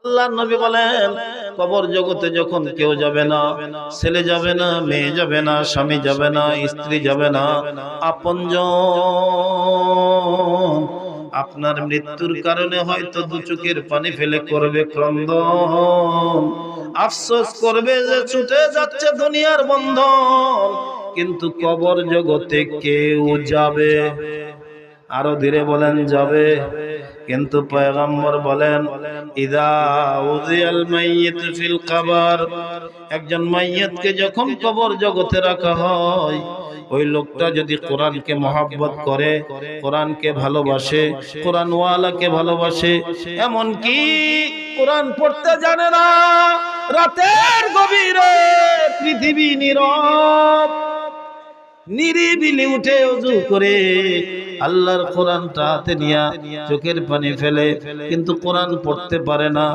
আল্লাহ নবী বলেন, কবর জগতে যখন কেউ যাবে না, ছেলে যাবে না, মেয়ে যাবে না, স্বামী যাবে না, স্ত্রী যাবে না, আপনজন আপনার মৃত্যুর কারণে হয়তো দু চোখের পানি ফেলে করবে ক্রন্দন, আফসোস করবে যে ছুটে যাচ্ছে দুনিয়ার বন্ধন, কিন্তু কবর জগতে কেউ যাবে। আরো ধীরে বলেন, যাবে। কিন্তু পয়গম্বর বলেন, ইদা উযিয়াল মাইয়িত ফিল কবর, একজন মাইয়িতকে যখন কবর জগতে রাখা হয়, ওই লোকটা যদি কোরআনকে মহব্বত করে, কোরআনকে ভালোবাসে, কোরআনওয়ালাকে ভালোবাসে, এমন কি কোরআন পড়তে জানে না, রাতের গভীরে পৃথিবী নীরব, নিরিবিলি উঠে ওযু করে আল্লাহর কোরআনটা হাতে নিয়া চোখের পানি ফেলে, কিন্তু কোরআন পড়তে পারে না।